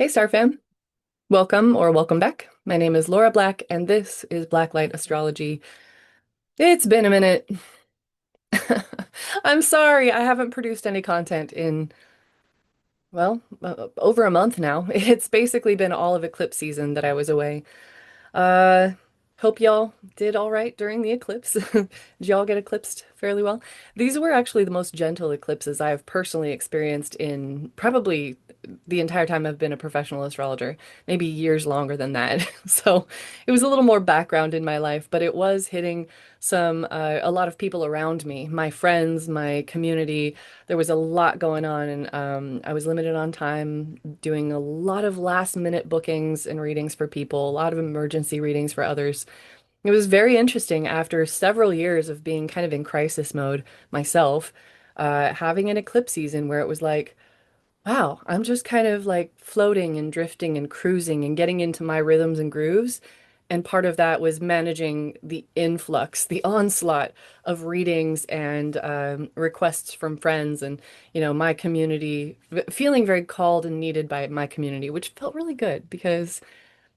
Star fam. Welcome or welcome back. My name is Laura Black, and this is Blacklight Astrology. It's been a minute. I'm sorry, I haven't produced any content in, over a month now. It's basically been all of eclipse season that I was away. Uh, Hope y'all did all right during the eclipse. Did y'all get eclipsed fairly well? These were actually the most gentle eclipses I have personally experienced in probably the entire time I've been a professional astrologer, maybe years longer than that. So it was a little more background in my life, but it was hitting a lot of people around me, my friends, my community. There was a lot going on, and I was limited on time, doing a lot of last minute bookings and readings for people, a lot of emergency readings for others. It was very interesting after several years of being kind of in crisis mode myself, having an eclipse season where it was like, wow, I'm just kind of like floating and drifting and cruising and getting into my rhythms and grooves. And part of that was managing the influx, the onslaught of readings and requests from friends and, my community, feeling very called and needed by my community, which felt really good because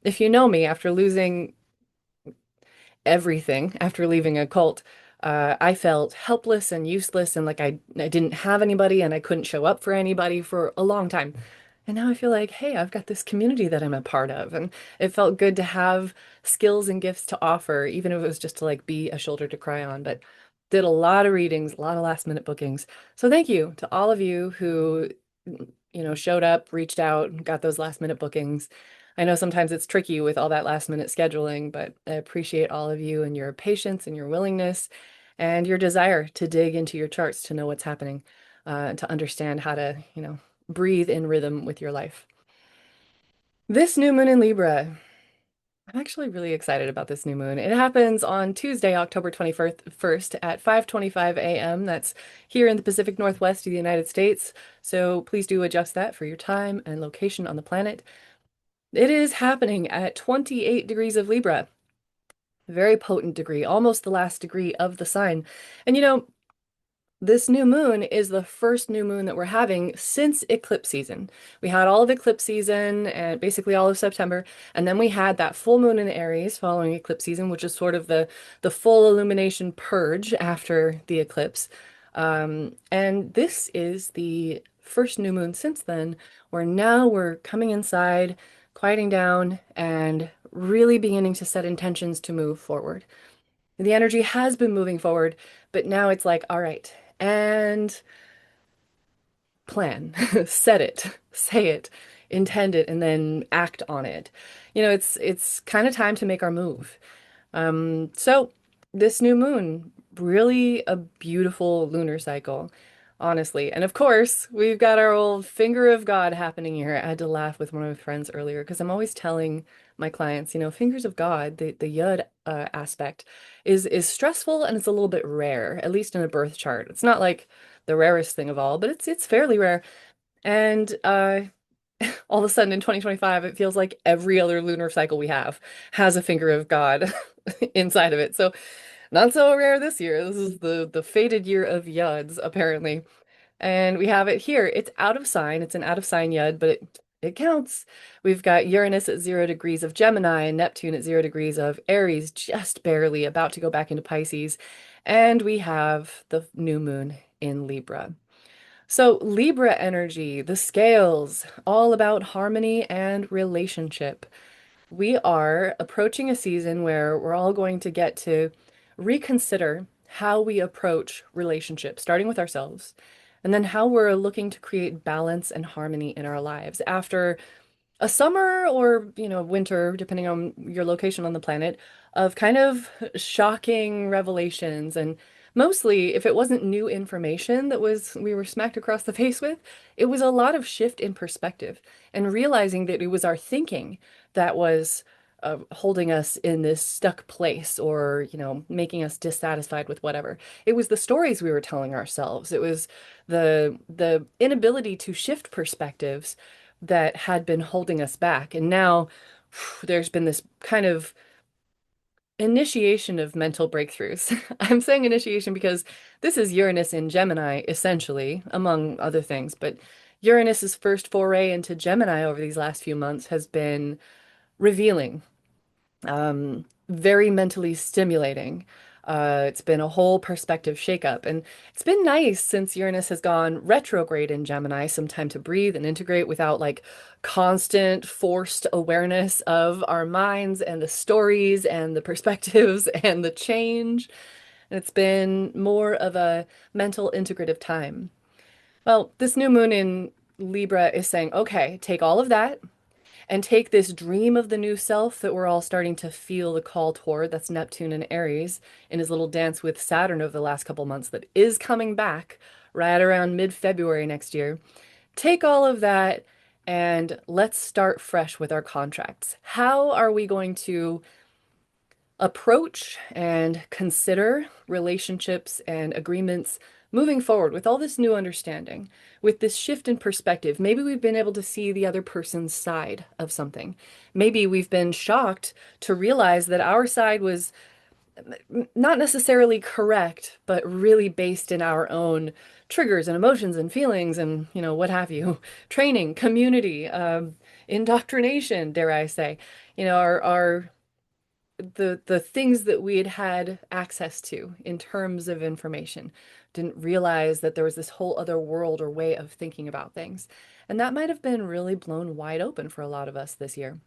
if you know me, after losing everything after leaving a cult, I felt helpless and useless and like I didn't have anybody and I couldn't show up for anybody for a long time. And now I feel like, hey, I've got this community that I'm a part of. And it felt good to have skills and gifts to offer, even if it was just to like be a shoulder to cry on. But did a lot of readings, a lot of last minute bookings. So thank you to all of you who, showed up, reached out, got those last minute bookings. I know sometimes it's tricky with all that last minute scheduling, but I appreciate all of you and your patience and your willingness and your desire to dig into your charts to know what's happening, to understand how to, breathe in rhythm with your life. This new moon in Libra, I'm actually really excited about this new moon. It happens on Tuesday, October 21st at 5:25 a.m. That's here in the Pacific Northwest of the United States. So please do adjust that for your time and location on the planet. It is happening at 28 degrees of Libra, a very potent degree, almost the last degree of the sign. And this new moon is the first new moon that we're having since eclipse season. We had all of eclipse season and basically all of September, and then we had that full moon in Aries following eclipse season, which is sort of the full illumination purge after the eclipse. And this is the first new moon since then, where now we're coming inside, quieting down, and really beginning to set intentions to move forward. The energy has been moving forward, but now it's like, all right, and plan, set it, say it, intend it, and then act on it. It's kind of time to make our move. So this new moon, really a beautiful lunar cycle, honestly. And of course, we've got our old finger of God happening here. I had to laugh with one of my friends earlier because I'm always telling my clients, fingers of God, the yud aspect is stressful and it's a little bit rare, at least in a birth chart. It's not like the rarest thing of all, but it's fairly rare. And all of a sudden in 2025, it feels like every other lunar cycle we have has a finger of God inside of it. So not so rare this year. This is the fated year of Yuds, apparently. And we have it here. It's out of sign. It's an out of sign Yud, but it counts. We've got Uranus at 0 degrees of Gemini and Neptune at 0 degrees of Aries, just barely about to go back into Pisces. And we have the new moon in Libra. So, Libra energy, the scales, all about harmony and relationship. We are approaching a season where we're all going to get to reconsider how we approach relationships, starting with ourselves, and then how we're looking to create balance and harmony in our lives after a summer or, winter, depending on your location on the planet, of kind of shocking revelations. And mostly, if it wasn't new information that we were smacked across the face with, it was a lot of shift in perspective and realizing that it was our thinking that was holding us in this stuck place or, making us dissatisfied with whatever. It was the stories we were telling ourselves. It was the inability to shift perspectives that had been holding us back. And now there's been this kind of initiation of mental breakthroughs. I'm saying initiation because this is Uranus in Gemini, essentially, among other things. But Uranus's first foray into Gemini over these last few months has been revealing, very mentally stimulating. It's been a whole perspective shakeup, and it's been nice since Uranus has gone retrograde in Gemini, some time to breathe and integrate without like constant forced awareness of our minds and the stories and the perspectives and the change. And it's been more of a mental integrative time. Well, this new moon in Libra is saying, okay, take all of that and take this dream of the new self that we're all starting to feel the call toward. That's Neptune and Aries in his little dance with Saturn over the last couple months that is coming back right around mid-February next year. Take all of that and let's start fresh with our contracts. How are we going to approach and consider relationships and agreements moving forward with all this new understanding, with this shift in perspective? Maybe we've been able to see the other person's side of something. Maybe we've been shocked to realize that our side was not necessarily correct, but really based in our own triggers and emotions and feelings and, what have you, training, community, indoctrination, dare I say, our the things that we had had access to in terms of information. Didn't realize that there was this whole other world or way of thinking about things. And that might have been really blown wide open for a lot of us this year.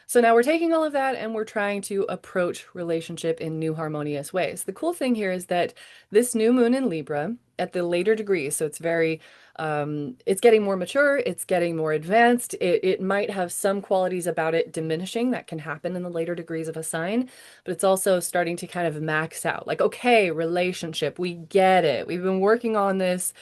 So now we're taking all of that and we're trying to approach relationship in new harmonious ways. The cool thing here is that this new moon in Libra at the later degrees, so it's very, it's getting more mature, it's getting more advanced. It might have some qualities about it diminishing that can happen in the later degrees of a sign, but it's also starting to kind of max out. Like, okay, relationship, we get it. We've been working on this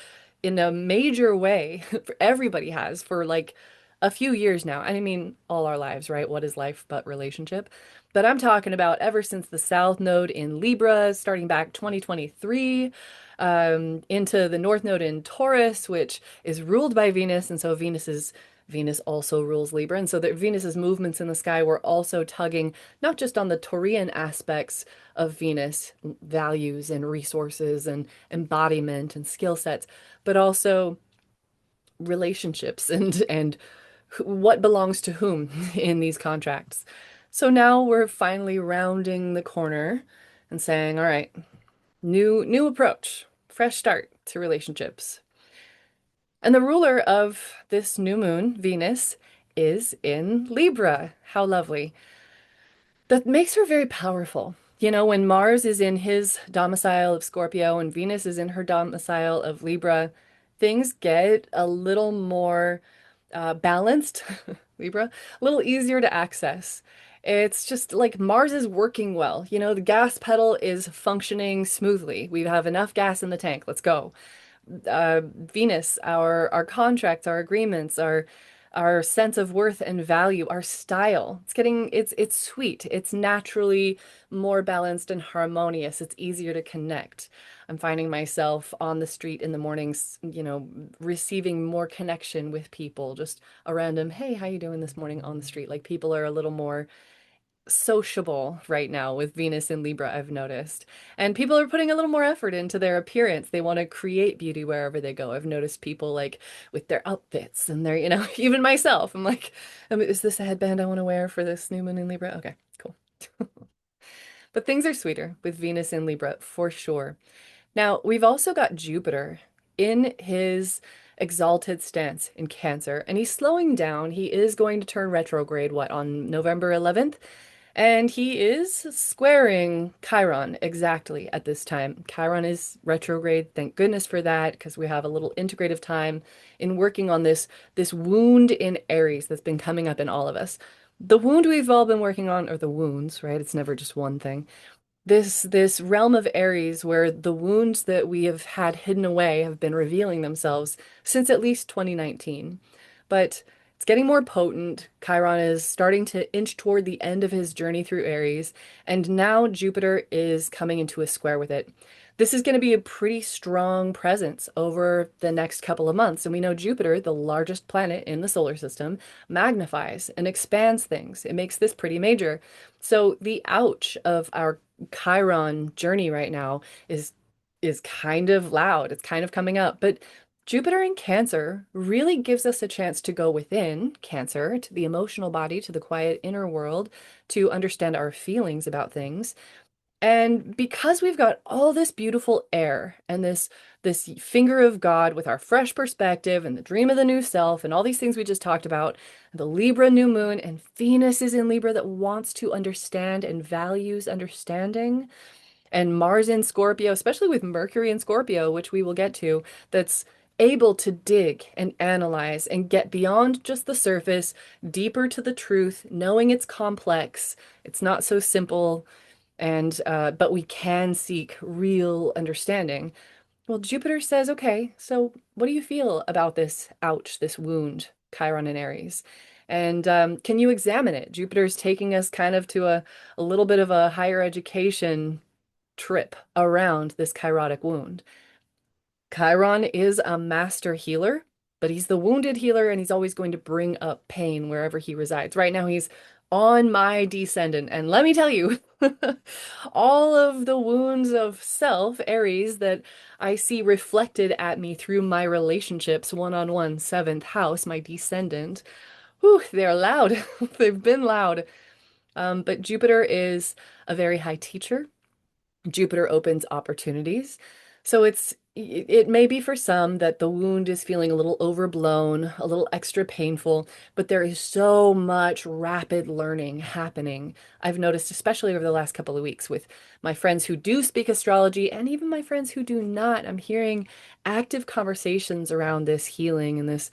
in a major way. Everybody has for like a few years now. I mean, all our lives, right? What is life but relationship? But I'm talking about ever since the South Node in Libra, starting back 2023, into the North Node in Taurus, which is ruled by Venus, and so Venus also rules Libra, and so that Venus's movements in the sky were also tugging not just on the Taurian aspects of Venus, values and resources and embodiment and skill sets, but also relationships and what belongs to whom in these contracts. So now we're finally rounding the corner and saying, all right, new approach, fresh start to relationships. And the ruler of this new moon, Venus, is in Libra. How lovely. That makes her very powerful. When Mars is in his domicile of Scorpio and Venus is in her domicile of Libra, things get a little more balanced, Libra, a little easier to access. It's just like Mars is working well. The gas pedal is functioning smoothly. We have enough gas in the tank. Let's go. Venus, our contracts, our agreements, our sense of worth and value, our style. It's sweet. It's naturally more balanced and harmonious. It's easier to connect. I'm finding myself on the street in the mornings, receiving more connection with people, just a random, hey, how you doing this morning on the street? Like people are a little more sociable right now with Venus in Libra, I've noticed. And people are putting a little more effort into their appearance. They want to create beauty wherever they go. I've noticed people like with their outfits and their, even myself. I'm like, is this a headband I want to wear for this new moon in Libra? Okay, cool. But things are sweeter with Venus in Libra for sure. Now, we've also got Jupiter in his exalted stance in Cancer, and he's slowing down. He is going to turn retrograde, on November 11th? And he is squaring Chiron exactly at this time. Chiron is retrograde. Thank goodness for that, because we have a little integrative time in working on this wound in Aries that's been coming up in all of us. The wound we've all been working on, or the wounds, right? It's never just one thing. This realm of Aries where the wounds that we have had hidden away have been revealing themselves since at least 2019. But it's getting more potent. Chiron is starting to inch toward the end of his journey through Aries, and now Jupiter is coming into a square with it. This is going to be a pretty strong presence over the next couple of months. And we know Jupiter, the largest planet in the solar system, magnifies and expands things. It makes this pretty major. So the ouch of our Chiron journey right now is kind of loud. It's kind of coming up, but Jupiter in Cancer really gives us a chance to go within Cancer, to the emotional body, to the quiet inner world, to understand our feelings about things. And because we've got all this beautiful air and this finger of God with our fresh perspective and the dream of the new self and all these things we just talked about, the Libra new moon and Venus is in Libra that wants to understand and values understanding, and Mars in Scorpio, especially with Mercury in Scorpio, which we will get to, that's able to dig and analyze and get beyond just the surface, deeper to the truth, knowing it's complex, it's not so simple, and but we can seek real understanding. Well, Jupiter says, okay, so what do you feel about this ouch, this wound, Chiron and Aries? And can you examine it? Jupiter's taking us kind of to a little bit of a higher education trip around this chirotic wound. Chiron is a master healer, but he's the wounded healer and he's always going to bring up pain wherever he resides. Right now, he's on my descendant. And let me tell you, all of the wounds of self, Aries, that I see reflected at me through my relationships, one-on-one, seventh house, my descendant, whew, they're loud. They've been loud. But Jupiter is a very high teacher. Jupiter opens opportunities. So it may be for some that the wound is feeling a little overblown, a little extra painful, but there is so much rapid learning happening. I've noticed, especially over the last couple of weeks, with my friends who do speak astrology and even my friends who do not. I'm hearing active conversations around this healing and this,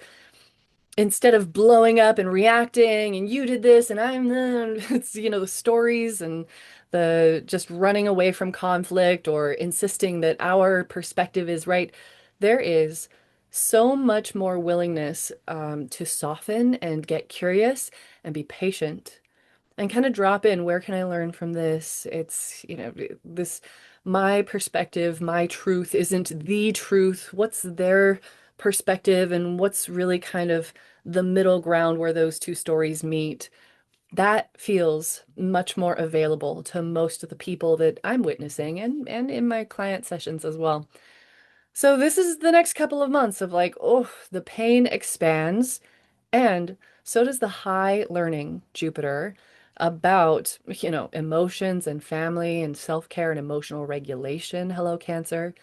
instead of blowing up and reacting and you did this and I'm it's the stories and the just running away from conflict or insisting that our perspective is right. There is so much more willingness to soften and get curious and be patient and kind of drop in, where can I learn from this? It's, this, my perspective, my truth isn't the truth. What's their perspective and what's really kind of the middle ground where those two stories meet? That feels much more available to most of the people that I'm witnessing and in my client sessions as well. So this is the next couple of months of like, oh, the pain expands, and so does the high learning Jupiter about, emotions and family and self-care and emotional regulation. Hello, Cancer,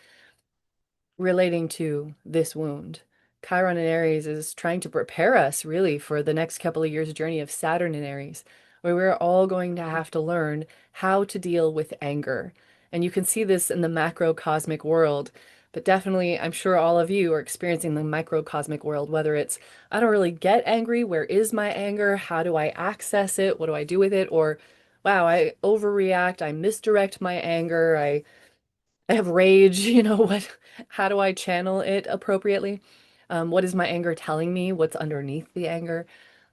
relating to this wound. Chiron in Aries is trying to prepare us really for the next couple of years' journey of Saturn in Aries, where we're all going to have to learn how to deal with anger. And you can see this in the macrocosmic world, but definitely, I'm sure all of you are experiencing the microcosmic world, whether it's, I don't really get angry, where is my anger? How do I access it? What do I do with it? Or, wow, I overreact, I misdirect my anger, I have rage, how do I channel it appropriately? What is my anger telling me? What's underneath the anger?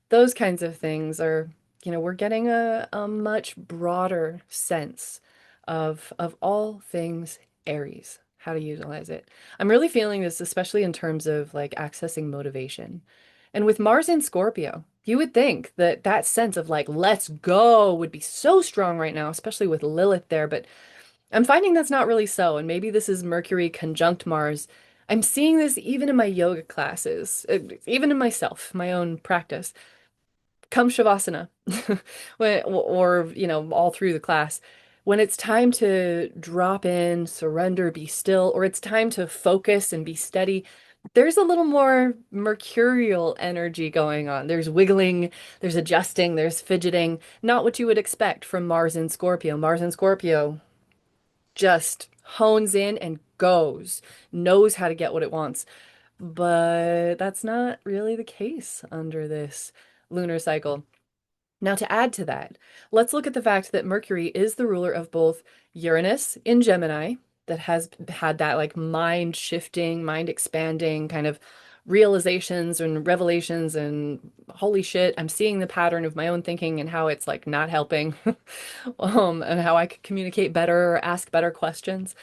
Those kinds of things are, we're getting a much broader sense of all things Aries, how to utilize it. I'm really feeling this, especially in terms of like accessing motivation. And with Mars in Scorpio, you would think that that sense of like, let's go would be so strong right now, especially with Lilith there, but I'm finding that's not really so, and maybe this is Mercury conjunct Mars. I'm seeing this even in my yoga classes, even in myself, my own practice. Come Shavasana, or, all through the class. When it's time to drop in, surrender, be still, or it's time to focus and be steady, there's a little more mercurial energy going on. There's wiggling, there's adjusting, there's fidgeting. Not what you would expect from Mars in Scorpio. Mars in Scorpio just hones in and goes, knows how to get what it wants. But that's not really the case under this lunar cycle. Now, to add to that, let's look at the fact that Mercury is the ruler of both Uranus in Gemini, that has had that like mind shifting, mind expanding kind of realizations and revelations and holy shit, I'm seeing the pattern of my own thinking and how it's like not helping, and how I could communicate better or ask better questions.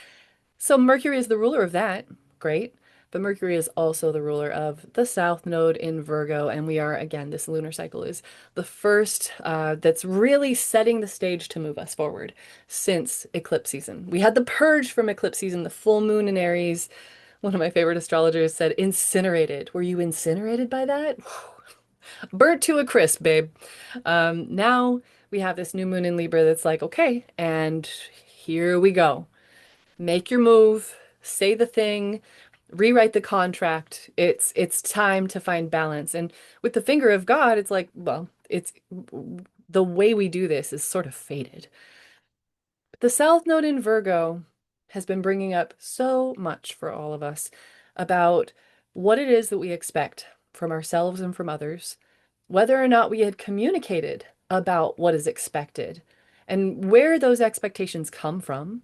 So Mercury is the ruler of that. Great. But Mercury is also the ruler of the South Node in Virgo. And we are, again, this lunar cycle is the first that's really setting the stage to move us forward since eclipse season. We had the purge from eclipse season, the full moon in Aries, One of my favorite astrologers said, incinerated. Were you incinerated by that? Burnt to a crisp, babe. Now we have this new moon in Libra that's like, okay, and here we go. Make your move, say the thing, rewrite the contract. It's time to find balance. And with the finger of God, it's like, well, it's the way we do this is sort of fated. The South Node in Virgo has been bringing up so much for all of us about what it is that we expect from ourselves and from others, whether or not we had communicated about what is expected, and where those expectations come from,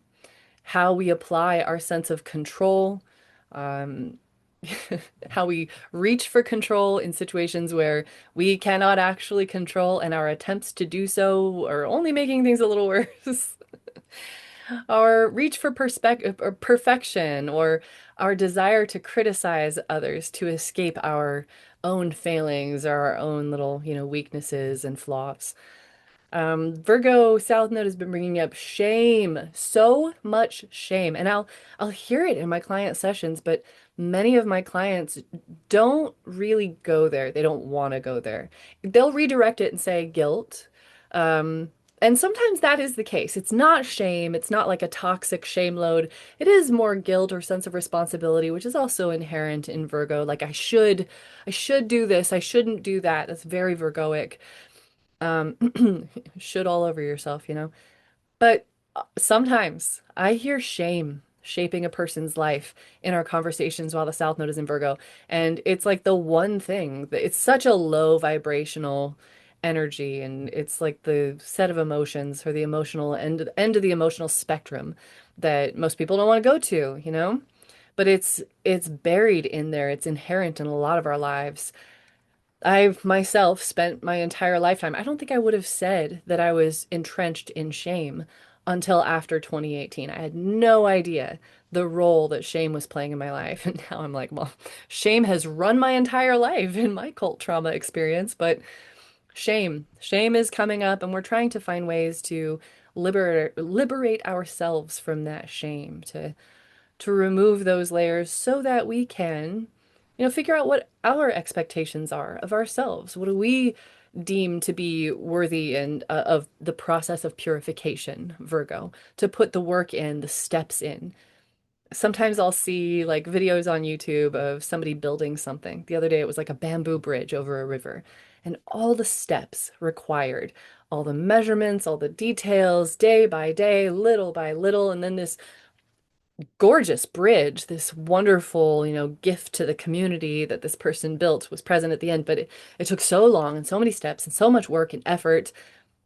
how we apply our sense of control, um, how we reach for control in situations where we cannot actually control, and our attempts to do so are only making things a little worse. Our reach for perspective or perfection, or our desire to criticize others to escape our own failings or our own little, weaknesses and flaws. Virgo South Node has been bringing up shame, so much shame, and I'll hear it in my client sessions, but many of my clients don't really go there. They don't want to go there. They'll redirect it and say guilt. Um, and sometimes that is the case. It's not shame. It's not like a toxic shame load. It is more guilt or sense of responsibility, which is also inherent in Virgo. Like I should do this. I shouldn't do that. That's very Virgoic. Should all over yourself. But sometimes I hear shame shaping a person's life in our conversations while the South Node is in Virgo. And it's like the one thing that it's such a low vibrational energy. And it's like the set of emotions or the emotional end of the emotional spectrum that most people don't want to go to. But it's buried in there. It's inherent in a lot of our lives. I've myself spent my entire lifetime. I don't think I would have said that I was entrenched in shame until after 2018. I had no idea the role that shame was playing in my life. And now I'm like, well, shame has run my entire life in my cult trauma experience, but shame is coming up, and we're trying to find ways to liberate ourselves from that shame, to remove those layers so that we can, figure out what our expectations are of ourselves. What do we deem to be worthy and of the process of purification, Virgo, to put the work in, the steps in. Sometimes I'll see like videos on YouTube of somebody building something. The other day it was like a bamboo bridge over a river, and all the steps required, all the measurements, all the details, day by day, little by little, and then this gorgeous bridge, this wonderful, gift to the community that this person built was present at the end, but it took so long and so many steps and so much work and effort.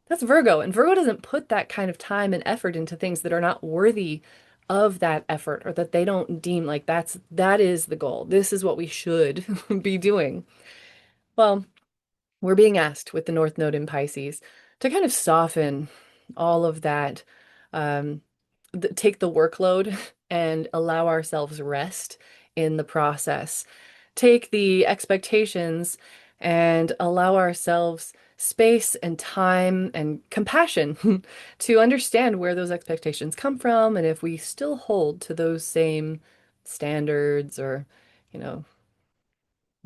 That's Virgo, and Virgo doesn't put that kind of time and effort into things that are not worthy of that effort, or that they don't deem like that is the goal. This is what we should be doing. Well, we're being asked with the North Node in Pisces to kind of soften all of that, um, take the workload and allow ourselves rest in the process. Take the expectations and allow ourselves space and time and compassion to understand where those expectations come from, and if we still hold to those same standards, or, you know,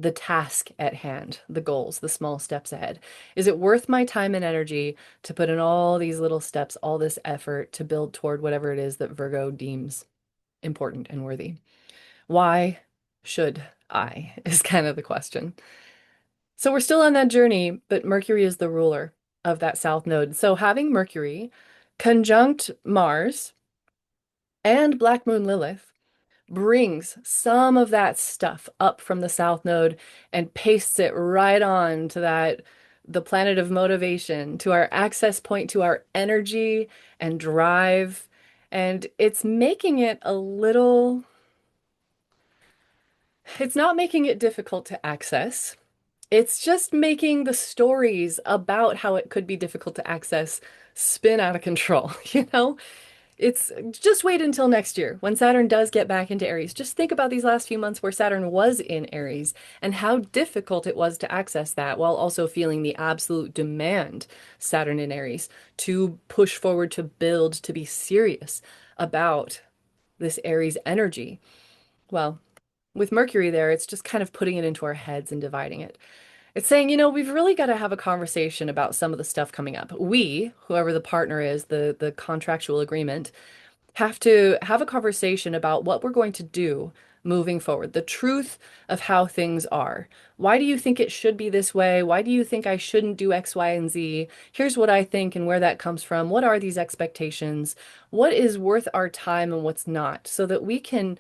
the task at hand, the goals, the small steps ahead. Is it worth my time and energy to put in all these little steps, all this effort to build toward whatever it is that Virgo deems important and worthy? Why should I? Is kind of the question. So we're still on that journey, but Mercury is the ruler of that South Node. So having Mercury conjunct Mars and Black Moon Lilith brings some of that stuff up from the South Node and pastes it right on to the planet of motivation, to our access point, to our energy and drive. And it's not making it difficult to access. It's just making the stories about how it could be difficult to access spin out of control, you know? It's just wait until next year when Saturn does get back into Aries. Just think about these last few months where Saturn was in Aries and how difficult it was to access that, while also feeling the absolute demand, Saturn in Aries, to push forward, to build, to be serious about this Aries energy. Well, with Mercury there, it's just kind of putting it into our heads and dividing it. It's saying, we've really got to have a conversation about some of the stuff coming up. We, whoever the partner is, the contractual agreement, have to have a conversation about what we're going to do moving forward, the truth of how things are. Why do you think it should be this way? Why do you think I shouldn't do X, Y, and Z? Here's what I think and where that comes from. What are these expectations? What is worth our time and what's not? So that we can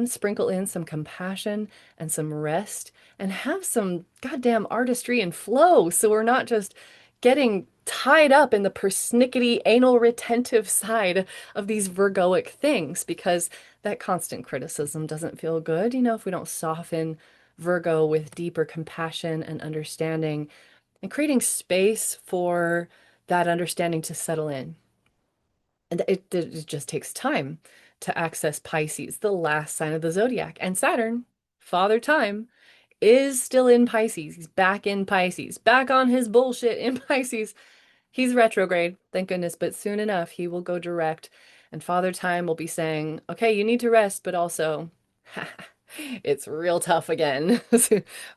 sprinkle in some compassion and some rest and have some goddamn artistry and flow. So we're not just getting tied up in the persnickety anal retentive side of these Virgoic things because that constant criticism doesn't feel good. If we don't soften Virgo with deeper compassion and understanding and creating space for that understanding to settle in. And it just takes time to access Pisces, the last sign of the zodiac. And Saturn, Father Time, is still in Pisces. He's back in Pisces, back on his bullshit in Pisces. He's retrograde, thank goodness, but soon enough he will go direct, and Father Time will be saying, okay, you need to rest, but also, it's real tough again.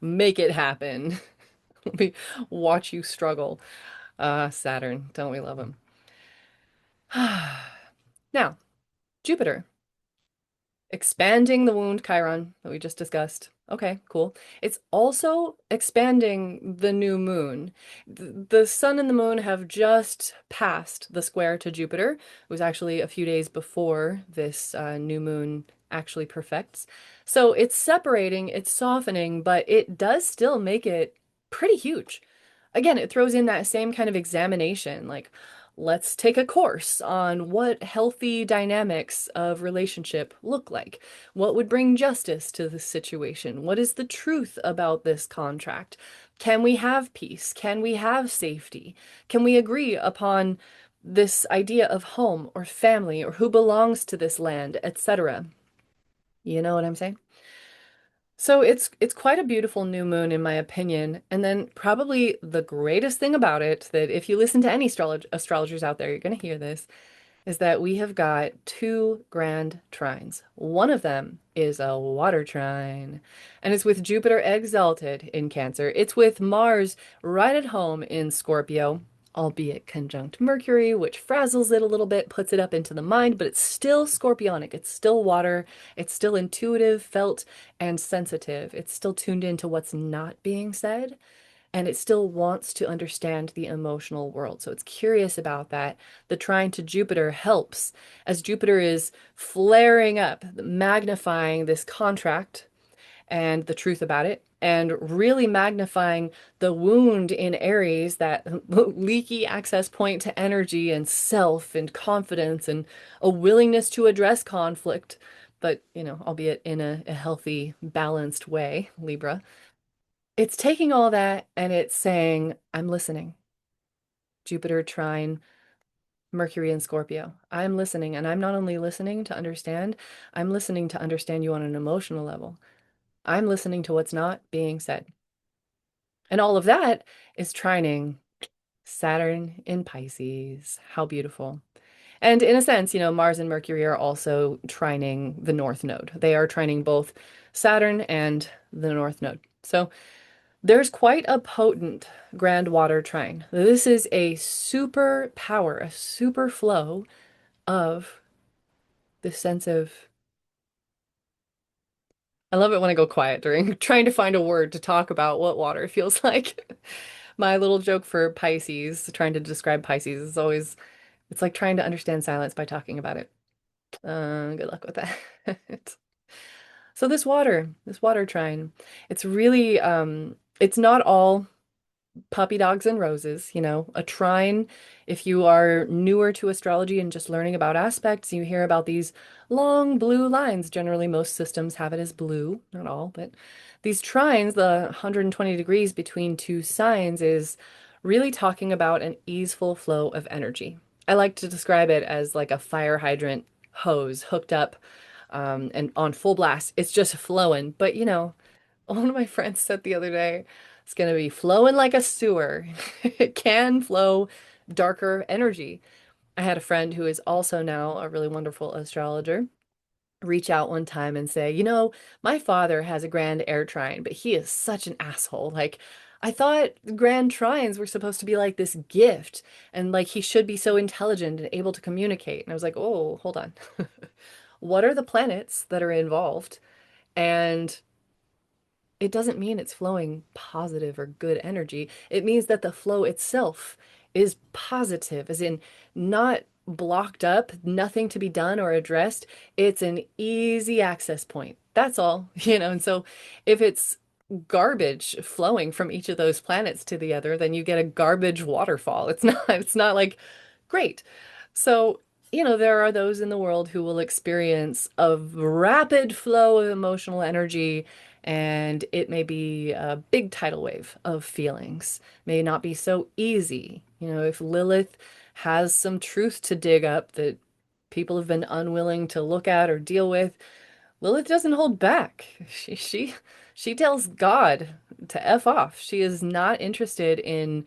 Make it happen. Let me watch you struggle. Saturn, don't we love him? Now, Jupiter. Expanding the wound Chiron that we just discussed. Okay, cool. It's also expanding the new moon. The sun and the moon have just passed the square to Jupiter. It was actually a few days before this new moon actually perfects. So it's separating, it's softening, but it does still make it pretty huge. Again, it throws in that same kind of examination, like, let's take a course on what healthy dynamics of relationship look like. What would bring justice to the situation? What is the truth about this contract? Can we have peace? Can we have safety? Can we agree upon this idea of home or family or who belongs to this land, etc.? You know what I'm saying? So it's quite a beautiful new moon in my opinion. And then probably the greatest thing about it that if you listen to any astrologers out there, you're going to hear this, is that we have got two grand trines. One of them is a water trine, and it's with Jupiter exalted in Cancer. It's with Mars right at home in Scorpio, albeit conjunct Mercury, which frazzles it a little bit, puts it up into the mind, but it's still scorpionic. It's still water. It's still intuitive, felt, and sensitive. It's still tuned into what's not being said, and it still wants to understand the emotional world. So it's curious about that. The trine to Jupiter helps as Jupiter is flaring up, magnifying this contract and the truth about it, and really magnifying the wound in Aries, that leaky access point to energy and self and confidence and a willingness to address conflict, but, albeit in a healthy, balanced way, Libra. It's taking all that and it's saying, I'm listening. Jupiter trine Mercury and Scorpio. I'm listening, and I'm not only listening to understand, I'm listening to understand you on an emotional level. I'm listening to what's not being said. And all of that is trining Saturn in Pisces. How beautiful. And in a sense, Mars and Mercury are also trining the North Node. They are trining both Saturn and the North Node. So there's quite a potent grand water trine. This is a super power, a super flow of the sense of. I love it when I go quiet during trying to find a word to talk about what water feels like. My little joke for Pisces, trying to describe Pisces, is always, it's like trying to understand silence by talking about it. Good luck with that. So this water trine, it's really, it's not all puppy dogs and roses, a trine. If you are newer to astrology and just learning about aspects, you hear about these long blue lines. Generally, most systems have it as blue, not all, but these trines, the 120 degrees between two signs, is really talking about an easeful flow of energy. I like to describe it as like a fire hydrant hose hooked up and on full blast. It's just flowing, but one of my friends said the other day, it's going to be flowing like a sewer. It can flow darker energy. I had a friend who is also now a really wonderful astrologer, reach out one time and say, you know, my father has a grand air trine, but he is such an asshole. Like, I thought grand trines were supposed to be like this gift and like he should be so intelligent and able to communicate. And I was like, oh, hold on. What are the planets that are involved? And it doesn't mean it's flowing positive or good energy. It means that the flow itself is positive, as in not blocked up, nothing to be done or addressed. It's an easy access point. That's all, And so if it's garbage flowing from each of those planets to the other, then you get a garbage waterfall. It's not like great. So, there are those in the world who will experience a rapid flow of emotional energy, and it may be a big tidal wave of feelings. May not be so easy. If Lilith has some truth to dig up that people have been unwilling to look at or deal with, Lilith doesn't hold back. She tells God to F off. She is not interested in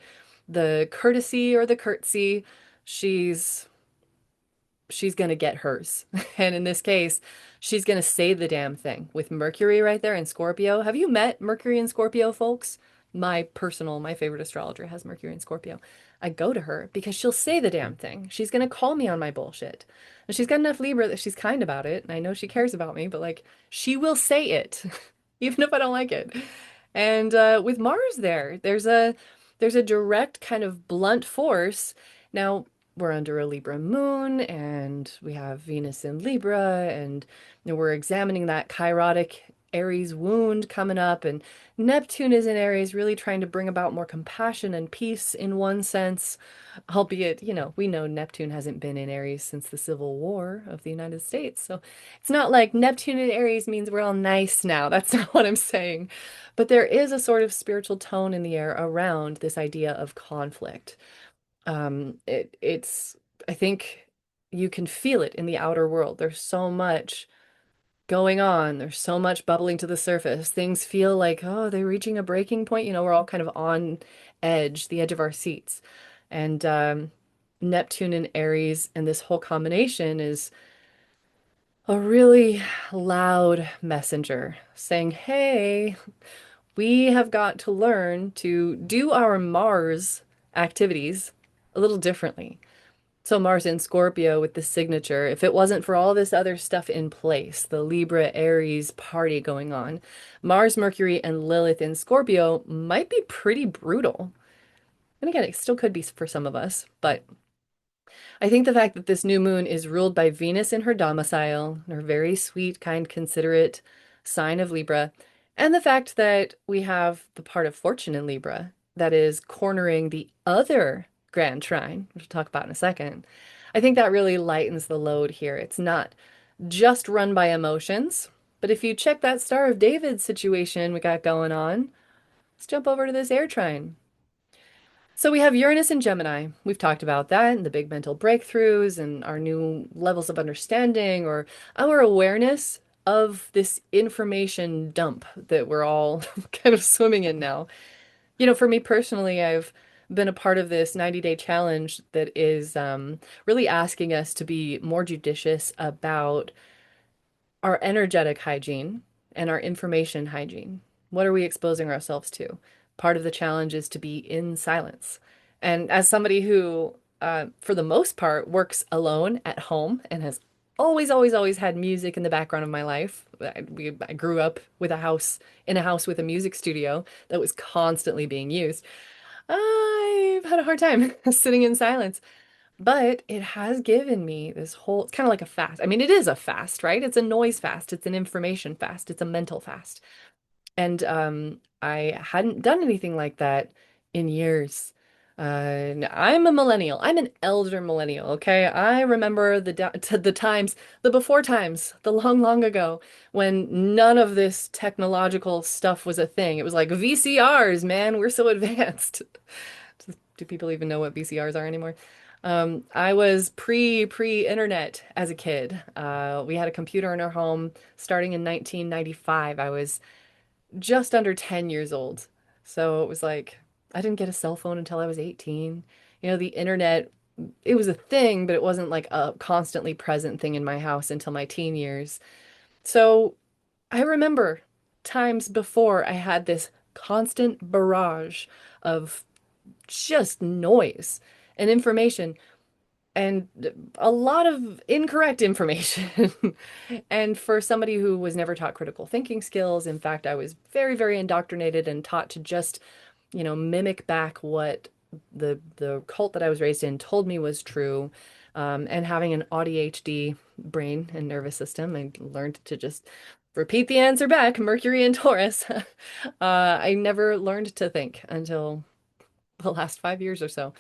the courtesy or the curtsy. She's she's going to get hers. And in this case, she's going to say the damn thing with Mercury right there in Scorpio. Have you met Mercury in Scorpio, folks? My favorite astrologer has Mercury in Scorpio. I go to her because she'll say the damn thing. She's going to call me on my bullshit. And she's got enough Libra that she's kind about it. And I know she cares about me, but like, she will say it, even if I don't like it. And with Mars there's a direct kind of blunt force. Now, we're under a Libra moon and we have Venus in Libra, and we're examining that kairotic Aries wound coming up, and Neptune is in Aries, really trying to bring about more compassion and peace in one sense, albeit, we know Neptune hasn't been in Aries since the Civil War of the United States. So it's not like Neptune in Aries means we're all nice now. That's not what I'm saying. But there is a sort of spiritual tone in the air around this idea of conflict. It's I think you can feel it in the outer world. There's so much going on. There's so much bubbling to the surface. Things feel like, oh, they're reaching a breaking point. We're all kind of on the edge of our seats. And Neptune and Aries and this whole combination is a really loud messenger saying, hey, we have got to learn to do our Mars activities a little differently. So Mars in Scorpio with the signature, if it wasn't for all this other stuff in place, the Libra Aries party going on, Mars, Mercury, and Lilith in Scorpio might be pretty brutal. And again, it still could be for some of us, but I think the fact that this new moon is ruled by Venus in her domicile, her very sweet, kind, considerate sign of Libra, and the fact that we have the part of fortune in Libra that is cornering the other grand trine, which we'll talk about in a second, I think that really lightens the load here. It's not just run by emotions, but if you check that Star of David situation we got going on, let's jump over to this air trine. So we have Uranus and Gemini. We've talked about that and the big mental breakthroughs and our new levels of understanding or our awareness of this information dump that we're all kind of swimming in now. For me personally, I've been a part of this 90-day challenge that is really asking us to be more judicious about our energetic hygiene and our information hygiene. What are we exposing ourselves to? Part of the challenge is to be in silence. And as somebody who, for the most part, works alone at home and has always, always, always had music in the background of my life. I grew up with in a house with a music studio that was constantly being used. I've had a hard time sitting in silence. But it has given me this whole, it's kind of like a fast. I mean, it is a fast, right? It's a noise fast. It's an information fast. It's a mental fast. And I hadn't done anything like that in years. I'm a millennial. I'm an elder millennial, okay? I remember the times, the before times, the long, long ago when none of this technological stuff was a thing. It was like VCRs, man, we're so advanced. Do people even know what VCRs are anymore? I was pre-internet as a kid. We had a computer in our home starting in 1995. I was just under 10 years old. So it was like I didn't get a cell phone until I was 18. The internet it was a thing, but it wasn't like a constantly present thing in my house until my teen years. So I remember times before I had this constant barrage of just noise and information and a lot of incorrect information. And for somebody who was never taught critical thinking skills, in fact, I was very, very indoctrinated and taught to just, mimic back what the cult that I was raised in told me was true. And having an ADHD brain and nervous system, I learned to just repeat the answer back, Mercury and Taurus. I never learned to think until the last 5 years or so.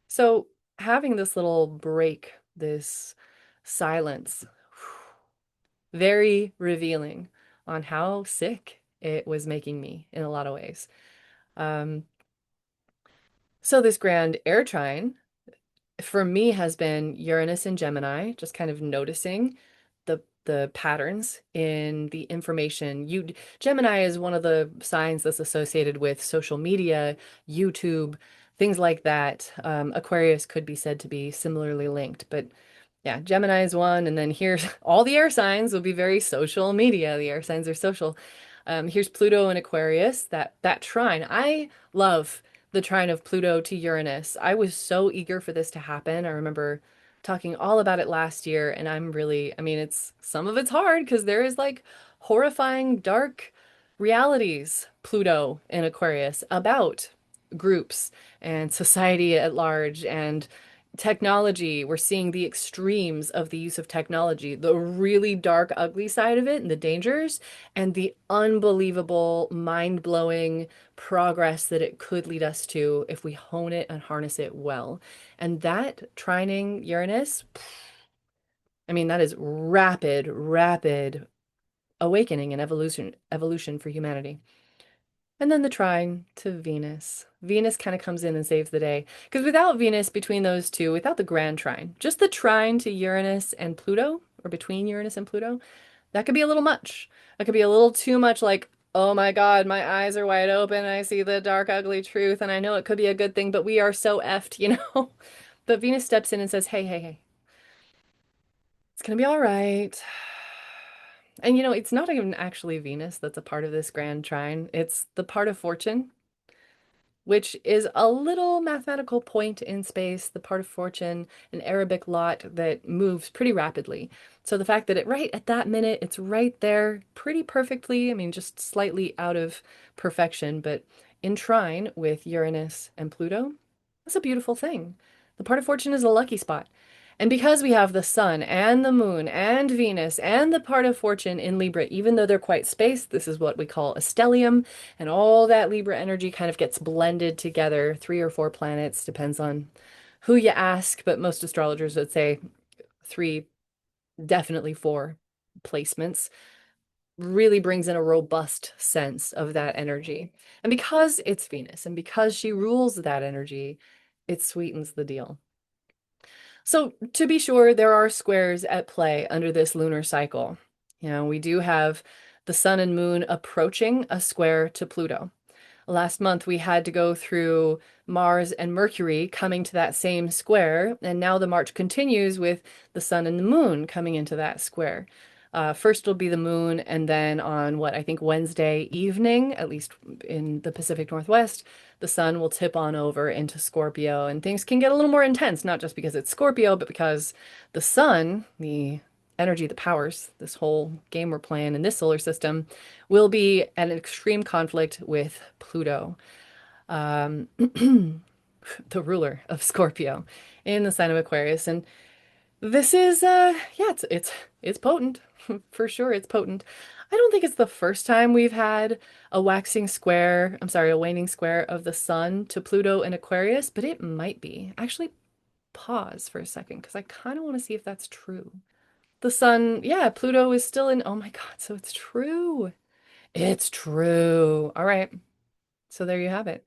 So having this little break, this silence, very revealing on how sick it was making me in a lot of ways. Um, so this grand air trine for me has been Uranus and Gemini, just kind of noticing the patterns in the information. Gemini is one of the signs that's associated with social media, YouTube, things like that. Aquarius could be said to be similarly linked, but yeah, Gemini is one, and then here's all the air signs will be very social media. The air signs are social. Here's Pluto and Aquarius, that trine. I love the trine of Pluto to Uranus. I was so eager for this to happen. I remember talking all about it last year, and I mean, it's some of it's hard because there is like horrifying, dark realities, Pluto and Aquarius, about groups and society at large and technology. We're seeing the extremes of the use of technology, the really dark, ugly side of it and the dangers, and the unbelievable, mind-blowing progress that it could lead us to if we hone it and harness it well. And that trining Uranus, I mean, that is rapid, rapid awakening and evolution for humanity. And then the trine to Venus. Venus kind of comes in and saves the day. Because without Venus, between those two, without the grand trine, just the trine to Uranus and Pluto, or between Uranus and Pluto, that could be a little much. That could be a little too much like, oh my God, my eyes are wide open. I see the dark, ugly truth. And I know it could be a good thing, but we are so effed, you know? But Venus steps in and says, hey, hey, hey, it's going to be all right. And it's not even actually Venus that's a part of this grand trine. It's the part of fortune, which is a little mathematical point in space, the part of fortune, an Arabic lot that moves pretty rapidly. So the fact that right at that minute, it's right there pretty perfectly, I mean, just slightly out of perfection, but in trine with Uranus and Pluto, that's a beautiful thing. The part of fortune is a lucky spot. And because we have the sun and the moon and Venus and the part of fortune in Libra, even though they're quite spaced, this is what we call a stellium, and all that Libra energy kind of gets blended together, 3 or 4 planets, depends on who you ask, but most astrologers would say 3, definitely 4 placements, really brings in a robust sense of that energy. And because it's Venus and because she rules that energy, it sweetens the deal. So to be sure, there are squares at play under this lunar cycle. We do have the sun and moon approaching a square to Pluto. Last month, we had to go through Mars and Mercury coming to that same square, and now the march continues with the sun and the moon coming into that square. First will be the moon, and then on what I think Wednesday evening, at least in the Pacific Northwest, the sun will tip on over into Scorpio, and things can get a little more intense, not just because it's Scorpio, but because the sun, the energy that powers this whole game we're playing in this solar system, will be at an extreme conflict with Pluto, um, the ruler of Scorpio, in the sign of Aquarius. And this is, yeah, it's potent for sure. It's potent. I don't think it's the first time we've had a waxing square, I'm sorry, a waning square of the sun to Pluto in Aquarius, but it might be. Actually, pause for a second because I kind of want to see if that's true. The sun, yeah, Pluto is still in, oh my God, so it's true. It's true. All right. So there you have it.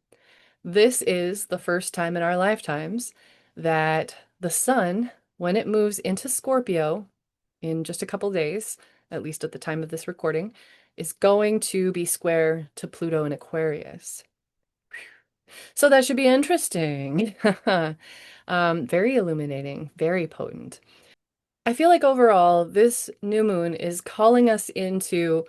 This is the first time in our lifetimes that the sun, when it moves into Scorpio in just a couple days, at least at the time of this recording, is going to be square to Pluto in Aquarius. So that should be interesting. Very illuminating, very potent. I feel like overall, this new moon is calling us into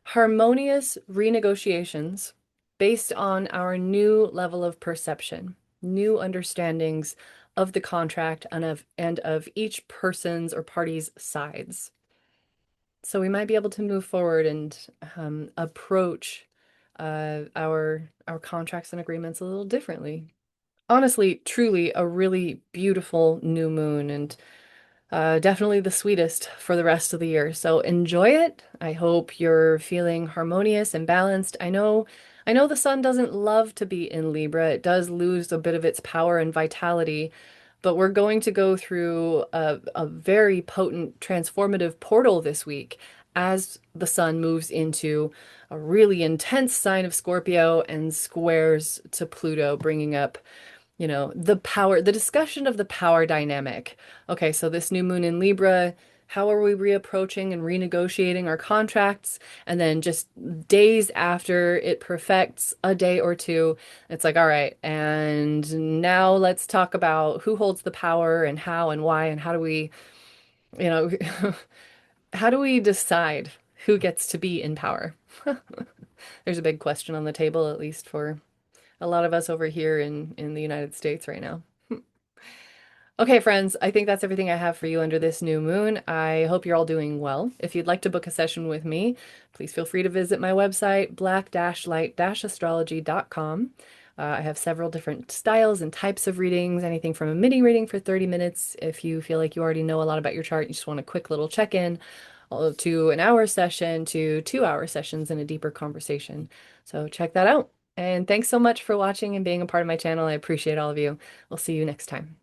harmonious renegotiations based on our new level of perception, new understandings of the contract and of each person's or party's sides. So we might be able to move forward and approach our contracts and agreements a little differently. Honestly, truly a really beautiful new moon, and definitely the sweetest for the rest of the year. So enjoy it. I hope you're feeling harmonious and balanced. I know the sun doesn't love to be in Libra. It does lose a bit of its power and vitality, but we're going to go through a very potent transformative portal this week as the sun moves into a really intense sign of Scorpio and squares to Pluto, bringing up the power, the discussion of the power dynamic. Okay, so this new moon in Libra, how are we reapproaching and renegotiating our contracts? And then just days after it perfects, a day or two, it's like, all right, and now let's talk about who holds the power and how and why and how do we, you know, how do we decide who gets to be in power? There's a big question on the table, at least for a lot of us over here in the United States right now. Okay, friends, I think that's everything I have for you under this new moon. I hope you're all doing well. If you'd like to book a session with me, please feel free to visit my website, black-light-astrology.com. I have several different styles and types of readings, anything from a mini reading for 30 minutes if you feel like you already know a lot about your chart, you just want a quick little check-in, to an hour session to 2 hour sessions and a deeper conversation. So check that out. And thanks so much for watching and being a part of my channel. I appreciate all of you. We'll see you next time.